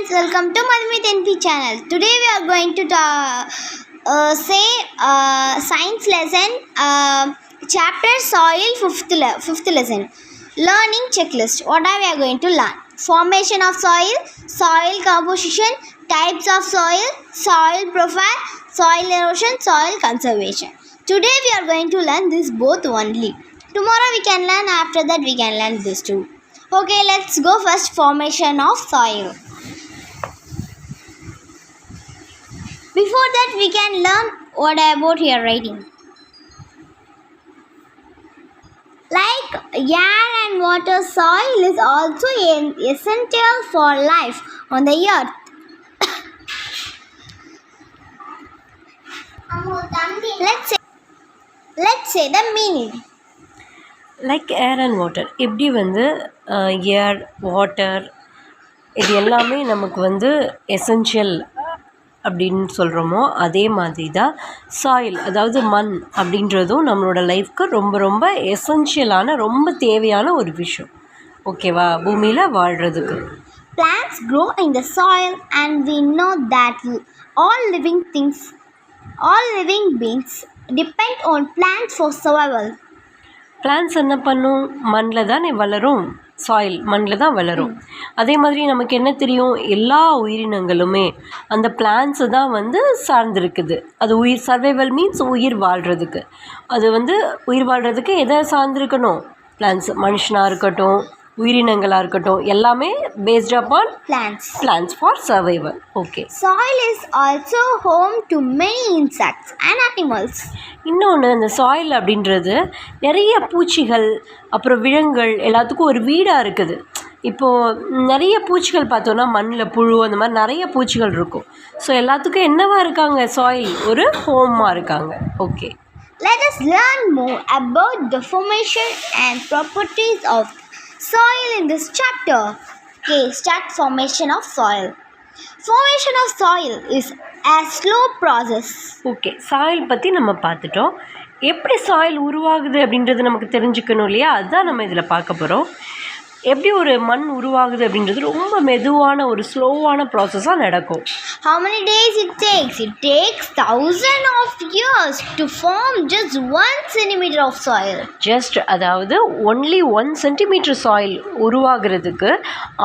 friends, welcome to Madhumit NP channel. Today we are going to say science lesson, chapter soil, fifth lesson, learning checklist. What are we are going to learn? Formation of soil, soil composition, types of soil, soil profile, soil erosion, soil conservation. Today we are going to learn this both only. Tomorrow we can learn, after that we can learn this too. Okay, let's go first. Formation of soil. Before that, we can learn what about here writing. Like air and water, soil is also essential for life on the earth. Let's say the meaning. Like air and water எப்படி வந்து air water இது எல்லாமே நமக்கு essential அப்படின்னு சொல்கிறோமோ அதே மாதிரி தான் சாயில், அதாவது மண் அப்படின்றதும் நம்மளோட லைஃப்க்கு ரொம்ப ரொம்ப எசென்ஷியலான ரொம்ப தேவையான ஒரு விஷயம். ஓகேவா? பூமியில் வாழ்கிறதுக்கு. Plants grow in the soil and we know that all living beings depend on plants for survival. Plants என்ன பண்ணும்? மண்ணில் தானே வளரும். சாயில் மண்ணில் தான் வளரும். அதே மாதிரி நமக்கு என்ன தெரியும்? எல்லா உயிரினங்களுமே அந்த பிளான்ஸை தான் சார்ந்திருக்குது. அது உயிர் சர்வைவல் மீன்ஸ் உயிர் வாழ்கிறதுக்கு. அது உயிர் வாழ்கிறதுக்கு எதை சார்ந்திருக்கணும்? பிளான்ஸ். மனுஷனாக இருக்கட்டும், உயிரினங்களாக இருக்கட்டும், எல்லாமே based upon plants for survival. Okay. Soil is also home to many insects and animals. இன்னொன்று, அந்த சாயில் அப்படின்றது நிறைய பூச்சிகள் அப்புறம் விலங்குகள் எல்லாத்துக்கும் ஒரு வீடாக இருக்குது. இப்போது நிறைய பூச்சிகள் பார்த்தோன்னா மண்ணில் புழு அந்த மாதிரி நிறைய பூச்சிகள் இருக்கும். ஸோ எல்லாத்துக்கும் என்னவா இருக்காங்க? சாயில் ஒரு ஹோமாக இருக்காங்க. Okay. Let us learn more about the formation and properties of soil in this chapter. Okay, start formation of soil. Formation of soil is a slow process. Okay, soil பற்றி நம்ம பார்த்துட்டோம். எப்படி soil உருவாகுது அப்படின்றது நமக்கு தெரிஞ்சுக்கணும் இல்லையா? அதுதான் நம்ம இதில் பார்க்க போகிறோம். எப்படி ஒரு மண் உருவாகுது அப்படின்றது ரொம்ப மெதுவான ஒரு ஸ்லோவான ப்ராசஸாக நடக்கும். How many days it takes? It takes thousands of years to form just 1 centimeter of soil. அதாவது only 1 centimeter சாயில் உருவாகிறதுக்கு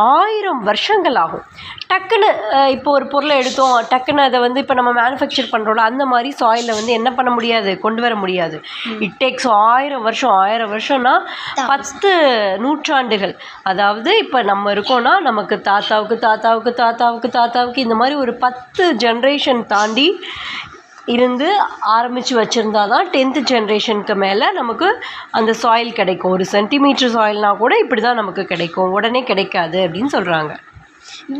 1000 வருஷங்கள் ஆகும். டக்குன்னு இப்போ ஒரு பொருளை எடுத்தோம், டக்குன்னு அதை இப்போ நம்ம மேனுஃபேக்சர் பண்ணுறோம்ல, அந்த மாதிரி சாயிலில் என்ன பண்ண முடியாது, கொண்டு வர முடியாது. இட் டேக்ஸ் 1000 வருஷம்னா 10 நூற்றாண்டுகள். அதாவது இப்போ நம்ம இருக்கோன்னா நமக்கு தாத்தாவுக்கு இந்த மாதிரி ஒரு 10 ஜென்ரேஷன் தாண்டி இருந்து ஆரம்பித்து வச்சுருந்தா தான் 10th ஜென்ரேஷனுக்கு மேலே நமக்கு அந்த சாயில் கிடைக்கும். ஒரு சென்டிமீட்டர் சாயில்னால் கூட இப்படி தான் நமக்கு கிடைக்கும், உடனே கிடைக்காது அப்படின்னு சொல்கிறாங்க.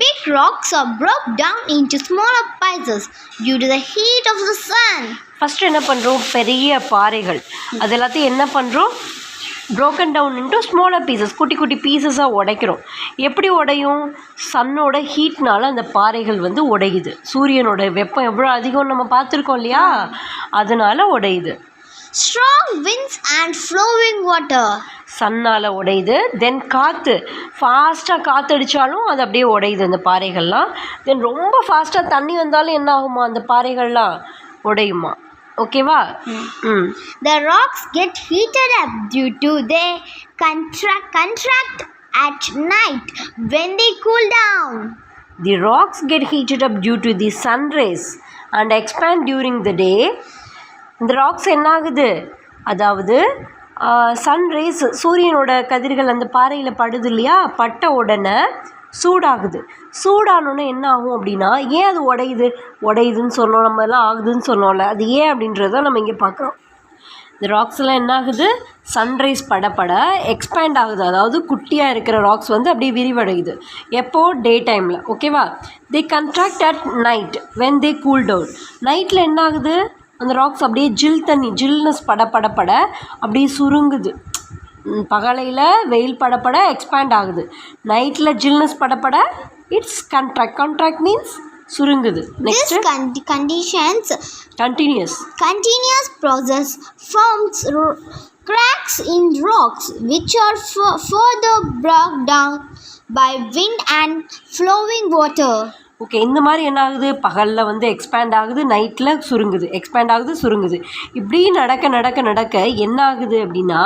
Big rocks are broken down into smaller pieces due to the heat of the sun. First என்ன பண்ணுறோம்? பெரிய பாறைகள் அது எல்லாத்தையும் என்ன பண்ணுறோம்? broken down into smaller pieces, குட்டி பீசஸாக உடைக்கிறோம். எப்படி உடையும்? சன்னோட ஹீட்னால அந்த பாறைகள் உடையுது. சூரியனோட வெப்பம் எவ்வளோ அதிகம் நம்ம பார்த்துருக்கோம் இல்லையா? அதனால உடையுது. Strong winds and flowing water. சன்னால் உடையுது. தென் காற்று, ஃபாஸ்ட்டாக காற்றடிச்சாலும் அது அப்படியே உடையுது அந்த பாறைகள்லாம். தென் ரொம்ப ஃபாஸ்ட்டாக தண்ணி வந்தாலும் என்ன ஆகுமா? அந்த பாறைகள்லாம் உடையுமா? ஓகேவா? The rocks get heated up due to they contract at night when they cool down. The rocks get heated up due to the sun rays and expand during the day. இந்த ராக்ஸ் என்ன ஆகுது? அதாவது Sun race, சூரியனோட கதிர்கள் அந்த பாறையில் படுது இல்லையா? பட்ட உடனே சூடாகுது. சூடானோன்னு என்ன ஆகும் அப்படின்னா, ஏன் அது உடையுதுன்னு சொன்னோம், நம்ம எல்லாம் ஆகுதுன்னு சொன்னோம்ல, அது ஏன் அப்படின்றத நம்ம இங்கே பார்க்குறோம். இந்த ராக்ஸ் எல்லாம் என்ன ஆகுது? சன்ரைஸ் பட எக்ஸ்பேண்ட் ஆகுது. அதாவது குட்டியாக இருக்கிற ராக்ஸ் அப்படியே விரிவடையுது. எப்போது? டே டைமில். ஓகேவா? They contract at night when they cool down. நைட்டில் என்ன ஆகுது? அந்த ராக்ஸ் அப்படியே ஜில்னஸ் பட அப்படியே சுருங்குது. பகலையில் வெயில் பட எக்ஸ்பேண்ட் ஆகுது. நைட்டில் ஜில்னஸ் பட இட்ஸ் கண்ட்ராக்ட் மீன்ஸ் சுருங்குது. This conditions continuous process forms cracks in rocks which are further brought down by wind and flowing water. Okay, இந்த மாதிரி என்ன ஆகுது, பகலில் வந்து எக்ஸ்பேண்ட் ஆகுது, நைட்டில் சுருங்குது, எக்ஸ்பேண்ட் ஆகுது, சுருங்குது. இப்படி நடக்க நடக்க நடக்க என்ன ஆகுது அப்படின்னா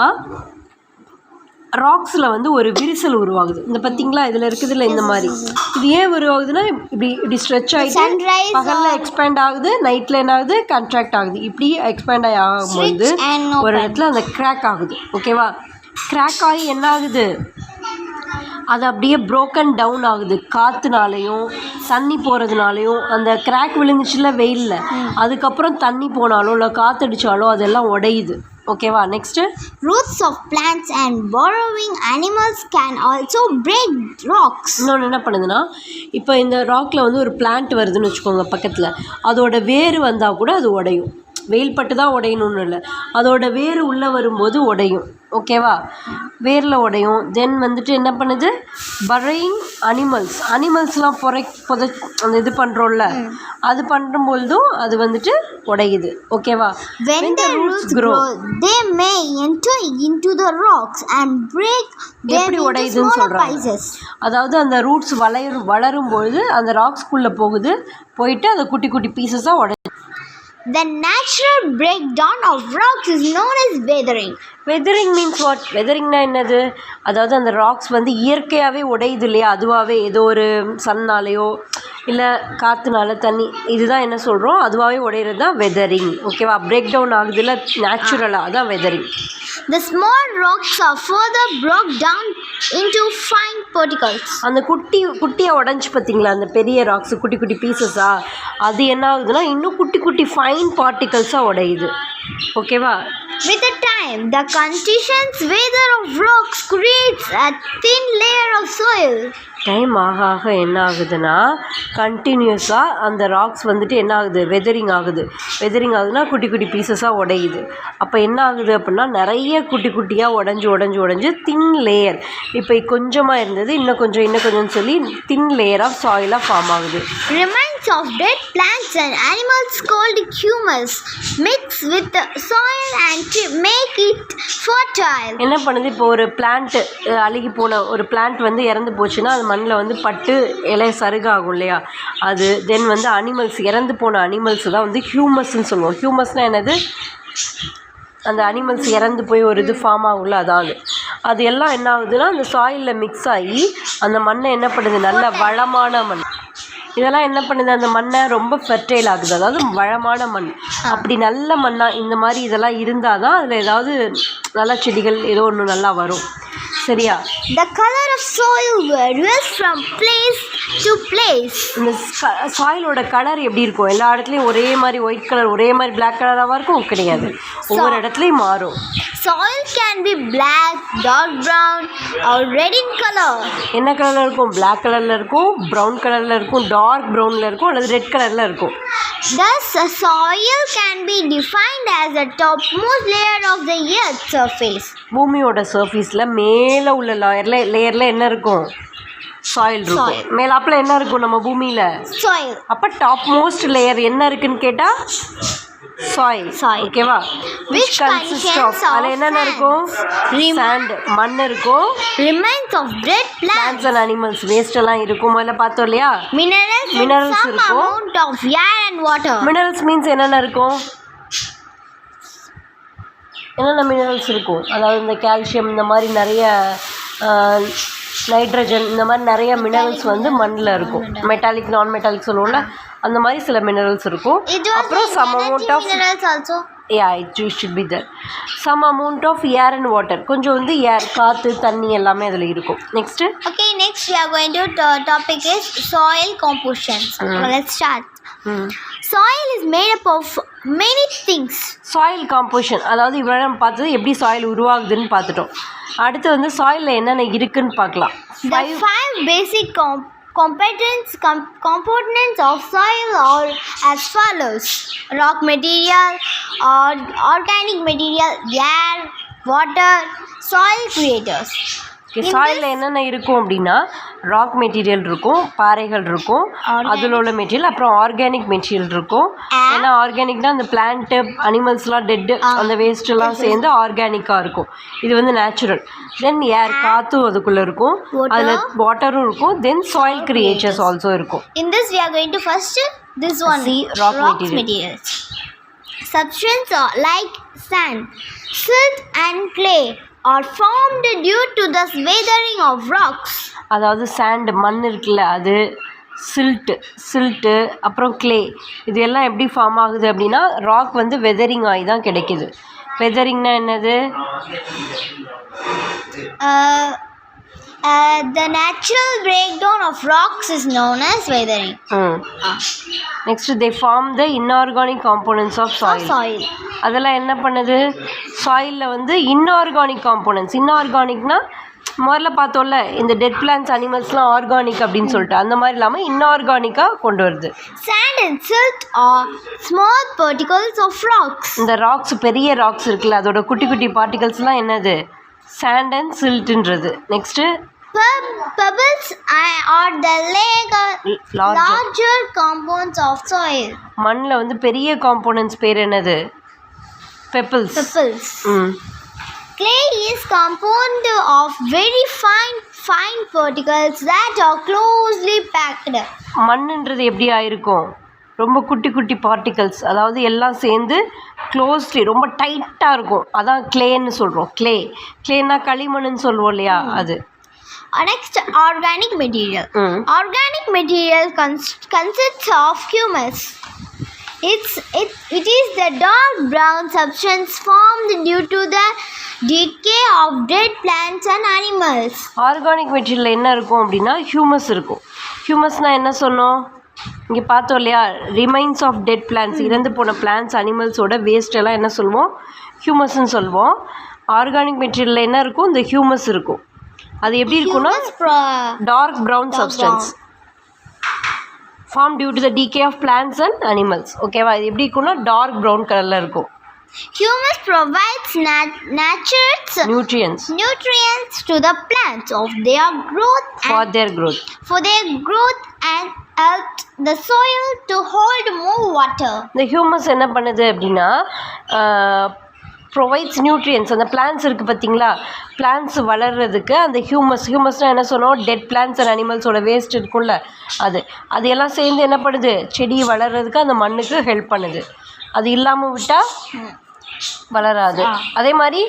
ராக்ஸில் வந்து ஒரு விரிசல் உருவாகுது. இந்த பார்த்தீங்களா இதில் இருக்குதுல்ல இந்த மாதிரி. இது ஏன் உருவாகுதுன்னா இப்படி ஸ்ட்ரெச் ஆகிட்டு பகலில் எக்ஸ்பேண்ட் ஆகுது, நைட்டில் என்ன ஆகுது, கண்ட்ராக்ட் ஆகுது. இப்படி எக்ஸ்பேண்ட் ஆகும்போது ஒரு இடத்துல அந்த கிராக் ஆகுது. ஓகேவா, கிராக் ஆகி என்ன ஆகுது, அது அப்படியே ப்ரோக்கன் டவுன் ஆகுது. காற்றுனாலையும் தண்ணி போகிறதுனாலையும் அந்த கிராக் விழுந்துச்சுல வெயிலில், அதுக்கப்புறம் தண்ணி போனாலும் இல்லை காற்றடிச்சாலோ அதெல்லாம் உடையுது. ஓகேவா, next roots of plants and burrowing animals can also break rocks. இன்னொன்று என்ன பண்ணுதுன்னா, இப்போ இந்த ராக்கில் வந்து ஒரு பிளான்ட் வருதுன்னு வச்சுக்கோங்க பக்கத்தில், அதோட வேர் வந்தால் கூட அது உடையும். வெயில் பட்டு தான் உடையணும்னு இல்லை, அதோட வேர் உள்ளே வரும்போது உடையும். ஓகேவா, வேரில் உடையும். தென் வந்துட்டு என்ன பண்ணுது, பர்ரோயிங் அனிமல்ஸ்லாம் அந்த இது பண்ணுறோம்ல, அது பண்ணும்பொழுதும் அது வந்துட்டு உடையுது. ஓகேவா, when the roots grow they may enter into the rocks and break them into smaller pieces. அதாவது அந்த ரூட்ஸ் வளரும் பொழுது அந்த ராக்ஸ்குள்ளே போயிட்டு அதை குட்டி குட்டி பீசஸாக உடை. The natural breakdown of rocks is known as weathering. Weathering means what? வெதரிங்னா என்னது, அதாவது அந்த ராக்ஸ் வந்து இயற்கையாகவே உடையுது இல்லையா, அதுவாகவே ஏதோ ஒரு சன்னாலேயோ இல்லை காற்றுனால தண்ணி, இதுதான் என்ன சொல்கிறோம், அதுவாகவே உடையிறது தான் வெதரிங். ஓகேவா, பிரேக் டவுன் ஆகுது இல்லை நேச்சுரலாக, அதான் weathering. The small rocks are further broke down into fine particles. அந்த குட்டியாக உடஞ்சி பார்த்தீங்களா, அந்த பெரிய ராக்ஸ் குட்டி குட்டி பீசஸாக, அது என்ன ஆகுதுன்னா இன்னும் குட்டி குட்டி ஃபைன் பார்ட்டிகல்ஸாக உடையுது. ஓகேவா, with the time the conditions weather of rocks creates a thin layer of soil. Time ஆக ஆக என்ன ஆகுதுன்னா கண்டினியூஸாக அந்த ராக்ஸ் வந்துட்டு என்ன ஆகுது, வெதரிங் ஆகுதுன்னா குட்டி குட்டி பீசஸாக உடையுது. அப்போ என்ன ஆகுது அப்படின்னா நிறைய குட்டி குட்டியாக உடஞ்சி தின் லேயர், இப்போ கொஞ்சமாக இருந்தது இன்னும் கொஞ்சம்னு சொல்லி தின் லேயர் ஆஃப் சாயிலாக ஃபார்ம் ஆகுது. Remains of dead plants and animals called humus mix with the soil and to make it fertile. என்ன பண்ணுது, இப்போ ஒரு பிளான்ட் அழுகி போன ஒரு பிளான்ட் வந்து இறந்து போச்சுன்னா அது மண்ணில் வந்து பட்டு இலை சருகாகும் இல்லையா, அது தென் வந்து அனிமல்ஸ், இறந்து போன அனிமல்ஸ் தான் வந்து ஹியூமஸ்ன்னு சொல்லுவோம். ஹியூமஸ்னால் என்னது, அந்த அனிமல்ஸ் இறந்து போய் ஒரு இது ஃபார்ம் ஆகும்ல, அதாவது அது எல்லாம் என்ன ஆகுதுன்னா அந்த சாயிலில் மிக்ஸ் ஆகி அந்த மண்ணை என்ன பண்ணுது, நல்ல வளமான மண், இதெல்லாம் என்ன பண்ணுது, அந்த மண்ணை ரொம்ப ஃபெர்டைல் ஆகுது, அதாவது வளமான மண். அப்படி நல்ல மண்ணாக இந்த மாதிரி இதெல்லாம் இருந்தால் தான் அதில் ஏதாவது நல்ல செடிகள் ஏதோ ஒன்று நல்லா வரும். சரியா, the color of soil varies from place to place. இந்த சாயிலோட கலர் எப்படி இருக்கும், எல்லா இடத்துலையும் ஒரே மாதிரி ஒயிட் கலர் ஒரே மாதிரி பிளாக் கலராக இருக்கும் கிடையாது, ஒவ்வொரு இடத்துலையும் மாறும். Soil can be black, dark brown or red in color. என்ன கலரில் இருக்கும், பிளாக் கலரில் இருக்கும், ப்ரௌன் கலரில் இருக்கும், டார்க் ப்ரௌனில் இருக்கும், அல்லது ரெட் கலரில் இருக்கும். Thus, a soil can be defined as the topmost layer of the earth's surface. பூமியோட சர்ஃபேஸில் மேலே உள்ள லேயரில் என்ன இருக்கும், சாயில் இருக்கும். மேலாப்பில் என்ன இருக்கும் நம்ம பூமியில், soil. அப்போ டாப் மோஸ்ட் லேயர் என்ன இருக்குன்னு கேட்டால் சாயில். ஓகேவா, which consists of அதில் என்னென்ன இருக்கும், சாண்ட் மண் இருக்கும், remains of dead plants and animals waste எல்லாம் இருக்கும். முதல்ல பார்த்தோம் இல்லையா, minerals இருக்கும், amount of air and water. Minerals means என்னென்ன இருக்கும், என்னென்ன மினரல்ஸ் இருக்கும், அதாவது இந்த கால்சியம், இந்த மாதிரி நிறைய நைட்ரஜன், இந்த மாதிரி நிறைய மினரல்ஸ் வந்து மண்ணில் இருக்கும். மெட்டாலிக் நான் மெட்டாலிக் சொல்லுவோம்ல, அந்த மாதிரி சில மினரல்ஸ் இருக்கும். அப்புறம் some amount of minerals also. it should be there. Some amount of air and water, கொஞ்சம் வந்து ஏர், காற்று, தண்ணி எல்லாமே அதில் இருக்கும். Next, okay, next we are going to topic is soil composition. Let's start. Soil is made up of many things. Soil composition, அதாவது இவ்வளோ நம்ம பார்த்தது எப்படி சாயில் உருவாகுதுன்னு பார்த்துட்டோம். அடுத்து வந்து சாயிலில் என்னென்ன இருக்குன்னு பார்க்கலாம். The five basic components of soil are as follows: rock material, organic material, air, water, soil creators. சாயிலில் என்னென்ன இருக்கும் அப்படின்னா ராக் மெட்டீரியல் இருக்கும், பாறைகள் இருக்கும், அதில் உள்ள மெட்டீரியல், அப்புறம் ஆர்கானிக் மெட்டீரியல் இருக்கும். ஏன்னா ஆர்கானிக்னால் அந்த பிளான்ட்டு அனிமல்ஸ்லாம் டெட்டு அந்த வேஸ்ட்டெல்லாம் சேர்ந்து ஆர்கானிக்காக இருக்கும். இது வந்து நேச்சுரல். தென் ஏர், காற்றும் அதுக்குள்ளே இருக்கும், அதில் வாட்டரும் இருக்கும். தென் சாயில் கிரியேச்சர்ஸ் ஆல்சோ இருக்கும். In this we are going to first this one. See, rock materials. Substance like sand, silt and clay are formed due to the weathering of rocks. அதாவது சாண்ட் மண் இருக்குல்ல, அது சில்ட்டு அப்புறம் clay, இது எல்லாம் எப்படி form ஆகுது அப்படின்னா ராக் வந்து வெதரிங் ஆகி தான் கிடைக்குது. வெதரிங்னா என்னது? The natural breakdown of rocks is known as weathering. Next they form the inorganic components of soil. அதெல்லாம் என்ன பண்ணுது? சாயிலில் வந்து இன்ஆர்கானிக் காம்போனன்ட்ஸ். இன்ஆர்கானிக்னா முதல்ல பார்த்தோம்ல இந்த டெட் பிளான்ட்ஸ் அனிமல்ஸ்லாம் ஆர்கானிக் அப்படின்னு சொல்லிட்டு, அந்த மாதிரி இல்லாமல் இன்ஆர்கானிக்காக கொண்டு வருது. Sand and silt are small particles of rocks. இந்த ராக்ஸ், பெரிய ராக்ஸ் இருக்குல்ல, அதோட குட்டி குட்டி பார்ட்டிகல்ஸ்லாம் என்னது? சாண்ட் அண்ட் சில்ட்ன்றது. Next pebbles are the larger components of soil. மண்ணில் வந்து பெரிய காம்போனன்ட்ஸ் பேர் என்னது? Pebbles. Clay is composed of very fine particles that are closely packed. மண்ணுன்றது எப்படி ஆயிருக்கும்? ரொம்ப குட்டி குட்டி பார்ட்டிகல்ஸ், அதாவது எல்லாம் சேர்ந்து க்ளோஸ்லி ரொம்ப டைட்டாக இருக்கும். அதான் கிளேன்னு சொல்கிறோம். கிளேனா களிமண்ணுன்னு சொல்லுவோம் இல்லையா, அது. Next, organic material. Organic material consists of humus. It is the dark brown substance formed due to the decay of dead plants and animals. Organic material என்ன இருக்கும் அப்படின்னா ஹியூமஸ் இருக்கும். ஹியூமஸ்னால் என்ன சொன்னோம்? இங்கே பார்த்தோம் இல்லையா, ரிமைன்ஸ் ஆஃப் டெட் பிளான்ட்ஸ், இறந்து போன பிளான்ட்ஸ் அனிமல்ஸோட வேஸ்ட் எல்லாம் என்ன சொல்லுவோம்? ஹியூமஸ்ன்னு சொல்லுவோம். ஆர்கானிக் மெட்டீரியலில் என்ன இருக்கும்? இந்த ஹியூமஸ் இருக்கும். அது எப்படி இருக்குன்னா dark brown substance form due to the decay of plants and animals. ஓகேவா? இது எப்படி இருக்குன்னா டார்க் ப்ரௌன் கலரில் இருக்கும். Humus provides nutrients to the plants of their growth for their growth and helps the soil to hold more water. இந்த humus என்ன பண்ணுது அப்படின்னா ப்ரொவைட்ஸ் நியூட்ரியன்ஸ். அந்த பிளான்ட்ஸ் இருக்குது பார்த்தீங்களா, பிளான்ட்ஸ் வளர்கிறதுக்கு அந்த ஹியூமஸ்னால் என்ன சொன்னோம்? டெட் பிளான்ட்ஸ் அண்ட் அனிமல்ஸோட வேஸ்ட் இருக்கும்ல, அது எல்லாம் சேர்ந்து என்ன பண்ணுது? செடி வளர்கிறதுக்கு அந்த மண்ணுக்கு ஹெல்ப் பண்ணுது. அது இல்லாமல் விட்டால் வளராது. அதே மாதிரி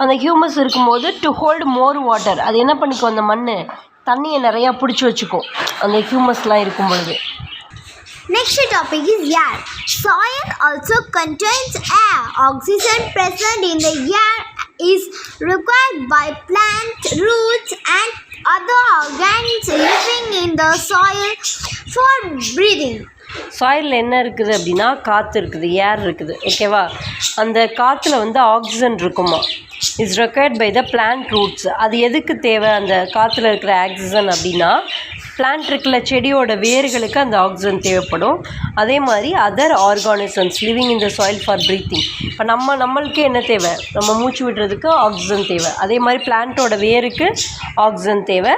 அந்த ஹியூமஸ் இருக்கும்போது டு ஹோல்டு மோர் வாட்டர், அது என்ன பண்ணிக்கும்? அந்த மண் தண்ணியை நிறையா பிடிச்சி வச்சுக்கும் அந்த ஹியூமஸ்லாம் இருக்கும் பொழுது. Next topic is air. Soil also contains air. Oxygen present in the air is required by plant roots and other organisms living in the soil for breathing. சாயிலில் என்ன இருக்குது அப்படின்னா காற்று இருக்குது, ஏர் இருக்குது. ஓகேவா? அந்த காற்றுல வந்து ஆக்சிஜன் இருக்குமா, is required by the plant roots. அது எதுக்கு தேவை அந்த காற்றுல இருக்கிற ஆக்சிஜன் அப்படின்னா, பிளான்ட் இருக்குல்ல, செடியோட வேர்களுக்கு அந்த ஆக்சிஜன் தேவைப்படும். அதே மாதிரி other organisms living in the soil for breathing. இப்போ நம்மளுக்கே என்ன தேவை? நம்ம மூச்சு விடுறதுக்கு ஆக்சிஜன் தேவை. அதே மாதிரி பிளான்ட்டோட வேருக்கு ஆக்சிஜன் தேவை.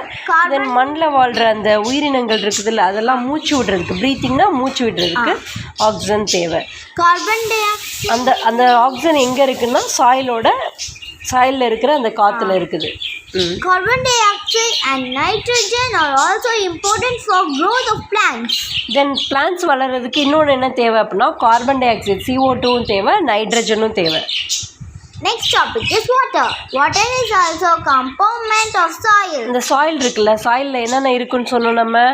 தென் மண்ணில் வாழ்கிற அந்த உயிரினங்கள் இருக்குதுல்ல, அதெல்லாம் மூச்சு விடுறதுக்கு, ப்ரீத்திங்னா மூச்சு விடுறதுக்கு ஆக்சிஜன் தேவை. கார்பன் டை ஆக்சைடு அந்த ஆக்சிஜன் எங்கே இருக்குன்னா சாயிலில் இருக்கிற அந்த காற்றுல இருக்குது. Carbon dioxide and nitrogen are also important for growth of plants. Then plants வளர்கிறதுக்கு இன்னொன்று என்ன தேவை அப்படின்னா கார்பன் டை ஆக்சைடு, CO2வும் தேவை, நைட்ரஜனும் தேவை. Next topic is water. Water is also a component of soil. இந்த சாயில் இருக்குல்ல, சாயிலில் என்னென்ன இருக்குன்னு சொன்னோம் நம்ம?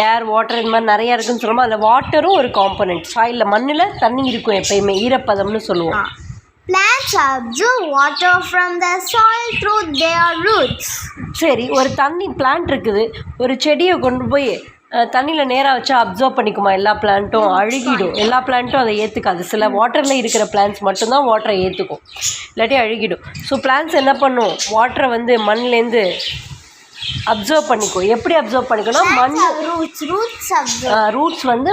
ஏர், வாட்டர், இந்த மாதிரி நிறையா இருக்குன்னு சொல்லுவோம். அதில் வாட்டரும் ஒரு காம்பனண்ட். சாயிலில் மண்ணில் தண்ணி இருக்கும் எப்பயுமே, ஈரப்பதம்னு சொல்லுவோம். Plants absorb water from the soil through their roots. சரி, ஒரு தண்ணி பிளான்ட் இருக்குது, ஒரு செடியை கொண்டு போய் தண்ணியில் நேராக வச்சா அப்சர்வ் பண்ணிக்குமா? எல்லா பிளான்ட்டும் அழுகிடும். எல்லா பிளான்ட்டும் அதை ஏற்றுக்காது. சில வாட்டரில் இருக்கிற பிளான்ட்ஸ் மட்டும்தான் வாட்டரை ஏற்றுக்கும், இல்லாட்டி அழுகிடும். ஸோ பிளான்ட்ஸ் என்ன பண்ணும்? வாட்டரை வந்து மண்ணிலேருந்து அப்சர்வ் பண்ணிக்கும். எப்படி அப்சர்வ் பண்ணிக்கணும்? ரூட்ஸ் வந்து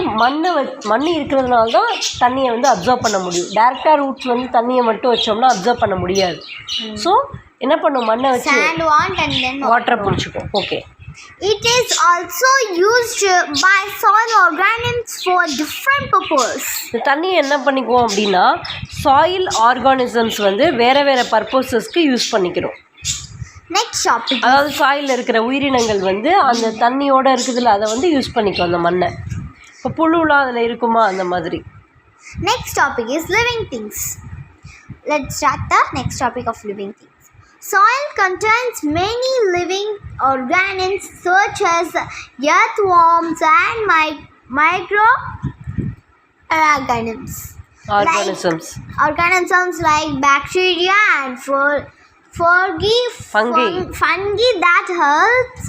மண் இருக்கிறதுனால தான் தண்ணியை வந்து அப்சர்வ் பண்ண முடியும். டேரெக்டாக ரூட்ஸ் வந்து தண்ணியை மட்டும் வச்சோம்னா அப்சர்வ் பண்ண முடியாது. ஸோ என்ன பண்ணும் மண்ணை வச்சு sand want and then வாட்டரை பிடிச்சிக்கும். Okay. It is also used by soil organisms for different purpose. இந்த தண்ணியை என்ன பண்ணிக்குவோம் அப்படின்னா சாயில் ஆர்கானிசம்ஸ் வந்து வேறு வேறு பர்பஸஸ்க்கு யூஸ் பண்ணிக்கிறோம். Next topic. அதாவது சாயிலில் இருக்கிற உயிரினங்கள் வந்து அந்த தண்ணியோடு இருக்குதுல்ல அதை வந்து யூஸ் பண்ணிக்கும் அந்த மண்ணை. இப்போ புழுலாம் அதில் இருக்குமா அந்த மாதிரி. Next topic is living things. Let's start the next topic of living things. Soil contains many living organisms such as earthworms and microorganisms. Organisms like bacteria and fungi that helps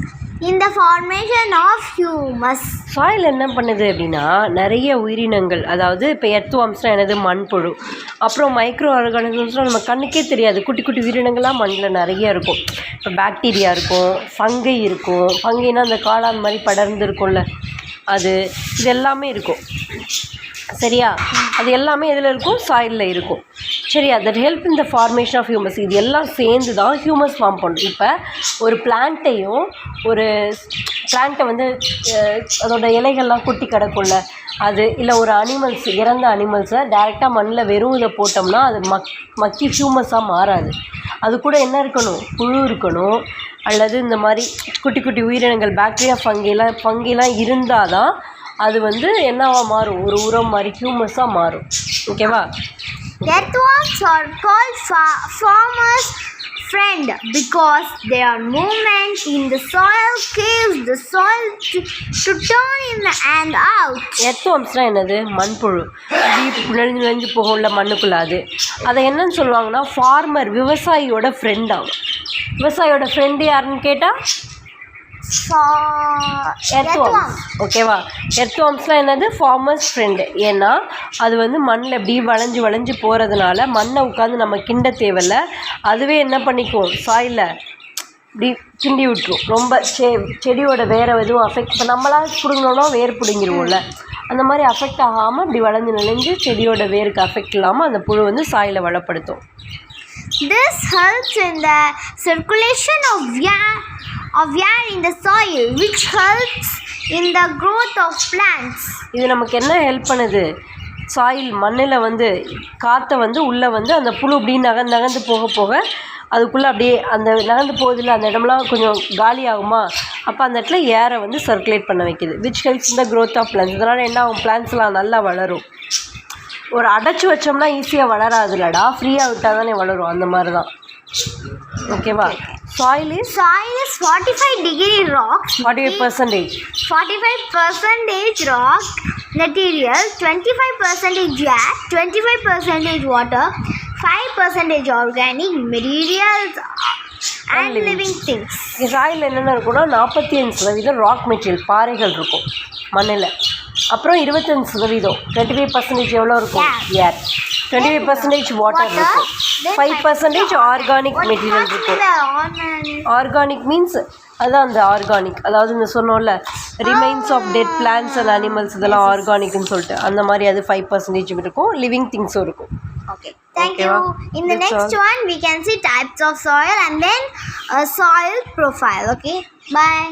in the formation of humus. Soil என்ன பண்ணுது அப்படின்னா நிறைய உயிரினங்கள், அதாவது இப்போ எர்த்வார்ம்ஸ்னால் என்னது மண்புழு, அப்புறம் மைக்ரோ ஆர்கானிசம்ஸ்னால் நம்ம கண்ணுக்கே தெரியாது குட்டி குட்டி உயிரினங்கள்லாம் மண்ணில் நிறைய இருக்கும். இப்போ பாக்டீரியா இருக்கும், ஃபங்கை இருக்கும். ஃபங்கைனா அந்த காளான் மாதிரி படர்ந்து இருக்கும்ல அது, இது எல்லாமே இருக்கும். சரியா? அது எல்லாமே எதில் இருக்கும்? சாயிலில் இருக்கும். சரியா? That help in the formation of humus. இது எல்லாம் சேர்ந்து தான் ஹியூமஸ் ஃபார்ம் பண்ணும். இப்போ ஒரு பிளான்ட்டை வந்து அதோட இலைகள்லாம் கொட்டி கிடக்கும்ல அது, இல்லை ஒரு அனிமல்ஸ், இறந்த அனிமல்ஸை டைரெக்டாக மண்ணில் வெறும் இதை போட்டோம்னா அது மக்கி ஹியூமஸாக மாறாது. அது கூட என்ன இருக்கணும்? புழு இருக்கணும், அல்லது இந்த மாதிரி குட்டி குட்டி உயிரினங்கள் பாக்டீரியா ஃபங்கிலாம் இருந்தால் தான் அது வந்து என்னவா மாறும்? ஒரு உரம் மாதிரி ஹியூமஸாக மாறும். ஓகேவா? Earthworms are called farmers' friend because their movement in the soil causes the soil to turn in and out. எர்த்வார்ம்ஸ்னால் என்னது? மண்புழு. நெளிஞ்சு போகும்ல மண்ணுக்குள்ள அது. அதை என்னன்னு சொல்லுவாங்கன்னா ஃபார்மர், விவசாயியோட ஃப்ரெண்ட் ஆகும். விவசாயியோட ஃப்ரெண்டு யாருன்னு கேட்டால் எர்த்வார்ம்ஸ். ஓகேவா? எர்த்வார்ம்ஸ்லாம் என்னது? Farmers friend. ஏன்னா அது வந்து மண்ணில் எப்படி வளைஞ்சு போகிறதுனால மண்ணை உட்காந்து நம்ம கிண்ட தேவையில்ல, அதுவே என்ன பண்ணிக்கும்? சாயிலில் இப்படி கிண்டி விட்டுரும். ரொம்ப செடியோட வேறு எதுவும் அஃபெக்ட், இப்போ நம்மளால் பிடுங்கணும்னா வேர் பிடுங்கிடுவோம்ல, அந்த மாதிரி அஃபெக்ட் ஆகாமல் இப்படி நெளிஞ்சு செடியோட வேருக்கு அஃபெக்ட் இல்லாமல் அந்த புழு வந்து சாயிலை வளப்படுத்தும். This helps in the circulation of air in the soil, which helps in the growth of plants. இது நமக்கு என்ன ஹெல்ப் பண்ணுது? சாயில் மண்ணில் வந்து காற்றை வந்து உள்ளே வந்து அந்த புழு இப்படி நகர்ந்து போக அதுக்குள்ளே அப்படியே அந்த நகர்ந்து போகுதில்ல, அந்த இடம்லாம் கொஞ்சம் காலி ஆகுமா, அப்போ அந்த இடத்துல ஏரை வந்து சர்க்குலேட் பண்ண வைக்கிது. விச் ஹெல்ப்ஸ் இந்த க்ரோத் ஆஃப் பிளான்ஸ். இதனால் என்ன ஆகும்? பிளான்ஸ்லாம் நல்லா வளரும். ஒரு அடைச்சி வச்சோம்னா ஈஸியாக வளராதுலடா, ஃப்ரீயாக விட்டால் தானே வளரும். அந்த மாதிரி தான். ஓகேவா? Soil is 45-degree rock. 45%. 45% rock material, 25% air, 25% water, 5% organic materials and living things. Soil என்னென்ன இருக்குன்னா 45% ராக் மெட்டீரியல், பாறைகள் இருக்கும் மண்ணில். அப்புறம் 25%, 25% எவ்வளோ இருக்கும்? ஏர். 25% வாட்டர் இருக்கும். 5% ஆர்கானிக் மெட்டீரியல் இருக்கும். ஆர்கானிக் மீன்ஸ் அதுதான் அந்த ஆர்கானிக், அதாவது இந்த சொன்னோம்ல remains of dead plants and animals, இதெல்லாம் ஆர்கானிக்னு சொல்லிட்டு அந்த மாதிரி அது 5% இருக்கும். லிவிங் திங்ஸும் இருக்கும். Okay, thank you. In the next one we can see types of soil and then a soil profile. Okay, bye.